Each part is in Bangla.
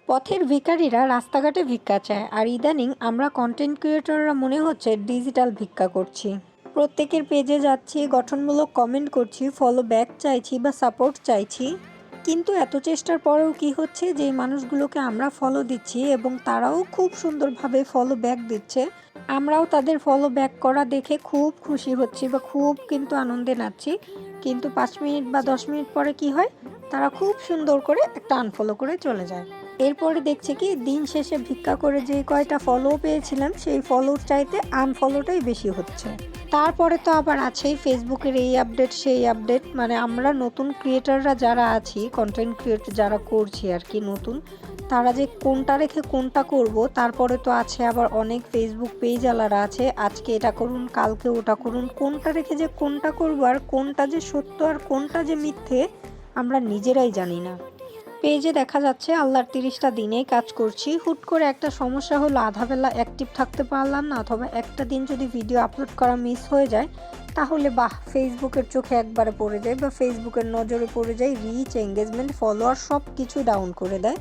পথের ভিখারিরা রাস্তাঘাটে ভিক্ষা চায়, আর ইদানিং আমরা কন্টেন্ট ক্রিয়েটররা মনে হচ্ছে ডিজিটাল ভিক্ষা করছি। প্রত্যেকের পেজে যাচ্ছি, গঠনমূলক কমেন্ট করছি, ফলো ব্যাক চাইছি বা সাপোর্ট চাইছি, কিন্তু এত চেষ্টার পরেও কি হচ্ছে, যে মানুষগুলোকে আমরা ফলো দিচ্ছি এবং তারাও খুব সুন্দরভাবে ফলো ব্যাক দিচ্ছে, আমরাও তাদের ফলো ব্যাক করা দেখে খুব খুশি হচ্ছি বা খুব কিন্তু আনন্দে নাচ্ছি। কিন্তু 5 মিনিট বা 10 মিনিট পরে কি হয়, তারা খুব সুন্দর করে একটা আনফলো করে চলে যায়। এরপরে দেখছি কি, দিন শেষে ভিক্ষা করে যে কয়টা ফলো পেয়েছিলাম সেই ফলোর চাইতে আনফলোটাই বেশি হচ্ছে। তারপরে তো আবার আছেই ফেসবুকের এই আপডেট সেই আপডেট, মানে আমরা নতুন ক্রিয়েটাররা যারা আছি, কন্টেন্ট ক্রিয়েটর যারা করছি আর কি নতুন, তারা যে কোনটা রেখে কোনটা করব। তারপরে তো আছে আবার অনেক ফেসবুক পেজ আলারা আছে, আজকে এটা করুন কালকে ওটা করুন, কোনটা রেখে যে কোনটা করবো আর কোনটা যে সত্য আর কোনটা যে মিথ্যে আমরা নিজেরাই জানি না। পেজে দেখা যাচ্ছে আল্লাহর 30টা দিনেই কাজ করছি, হুট করে একটা সমস্যা হলো, আধাবেলা অ্যাক্টিভ থাকতে পারলাম না, অথবা একটা দিন যদি ভিডিও আপলোড করা মিস হয়ে যায়, তাহলে বাহ, ফেসবুকের চোখে একবারে পড়ে যায় বা ফেসবুকের নজরে পড়ে যায়, রিচ, এঙ্গেজমেন্ট, ফলোয়ার সব কিছু ডাউন করে দেয়।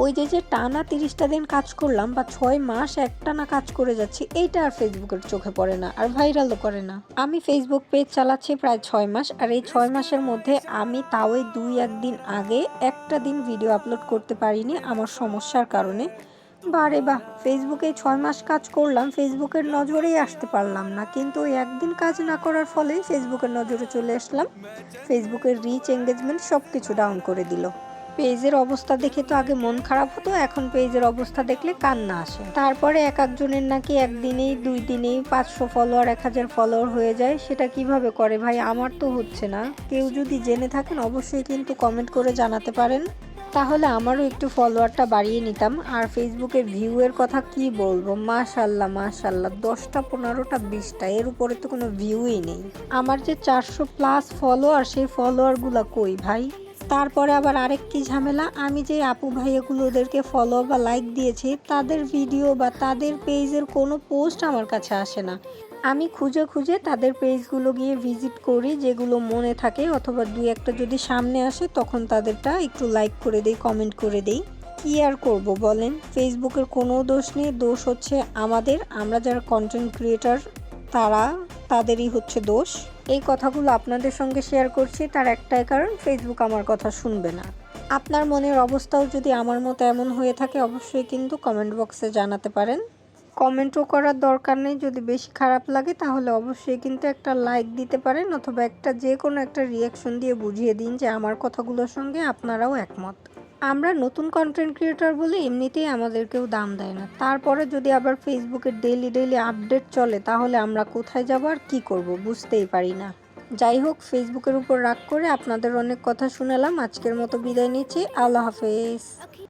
ওই যে টানা 30টা দিন কাজ করলাম বা 6 মাস একটানা কাজ করে যাচ্ছি, এইটা আর ফেসবুকের চোখে পড়ে না, আর ভাইরালও করে না। আমি ফেসবুক পেজ চালাচ্ছি প্রায় 6 মাস, আর এই 6 মাসের মধ্যে আমি তাও 2-1 দিন আগে একটা দিন ভিডিও আপলোড করতে পারিনি আমার সমস্যার কারণে। বারে বাহ, ফেসবুকে 6 মাস কাজ করলাম, ফেসবুকের নজরেই আসতে পারলাম না, কিন্তু ওই একদিন কাজ না করার ফলে ফেসবুকের নজরে চলে আসলাম, ফেসবুকের রিচ, এঙ্গেজমেন্ট সব কিছু ডাউন করে দিল। পেজের অবস্থা দেখে তো আগে মন খারাপ হতো, এখন পেজের অবস্থা দেখলে কান্না আসে। তারপরে এক একজনের নাকি একদিনেই 2 দিনেই 500 ফলোয়ার 1000 ফলোয়ার হয়ে যায়, সেটা কিভাবে করে ভাই? আমার তো হচ্ছে না। কেউ যদি জেনে থাকেন অবশ্যই কিন্তু কমেন্ট করে জানাতে পারেন, তাহলে আমারও একটু ফলোয়ারটা বাড়িয়ে নিতাম। আর ফেসবুকে ভিউয়ের কথা কি বলবো, মাশাল্লাহ মাশাল্লাহ, 10টা 15টা 20টা, এর উপরে তো কোনো ভিউই নেই। আমার যে 400+ ফলোয়ার, সেই ফলোয়ারগুলো কই ভাই? তারপরে আবার আরেক কি ঝামেলা, আমি যে আপু ভাইয়াগুলো ওদেরকে ফলো বা লাইক দিয়েছি, তাদের ভিডিও বা তাদের পেজের কোনো পোস্ট আমার কাছে আসে না। আমি খুঁজে খুঁজে তাদের পেজগুলো গিয়ে ভিজিট করি, যেগুলো মনে থাকে, অথবা 2-1টা যদি সামনে আসে তখন তাদেরটা একটু লাইক করে দেই, কমেন্ট করে দেই। কি আর করব বলেন, ফেসবুকের কোনো দোষ নেই, দোষ হচ্ছে আমাদের, আমরা যারা কন্টেন্ট ক্রিয়েটার তাদেরই হচ্ছে দোষ। এই কথাগুলো আপনাদের সঙ্গে শেয়ার করছি, তার একটাই কারণ, ফেসবুক আমার কথা শুনবে না। আপনার মনের অবস্থাও যদি আমার মতো এমন হয়ে থাকে, অবশ্যই কিন্তু কমেন্ট বক্সে জানাতে পারেন। কমেন্টও করার দরকার নেই, যদি বেশি খারাপ লাগে তাহলে অবশ্যই কিন্তু একটা লাইক দিতে পারেন, অথবা যে কোনো একটা রিয়াকশন দিয়ে বুঝিয়ে দিন যে আমার কথাগুলোর সঙ্গে আপনারাও একমত। আমরা নতুন কন্টেন্ট ক্রিয়েটর বলে এমনিতেই আমাদের কেউ দাম দেয় না, তারপরে যদি আবার ফেসবুকের ডেইলি আপডেট চলে, তাহলে আমরা কোথায় যাব আর কী করব বুঝতেই পারি না। যাই হোক, ফেসবুকের উপর রাগ করে আপনাদের অনেক কথা শুনালাম, আজকের মতো বিদায় নিচ্ছি, আল্লাহ হাফেজ।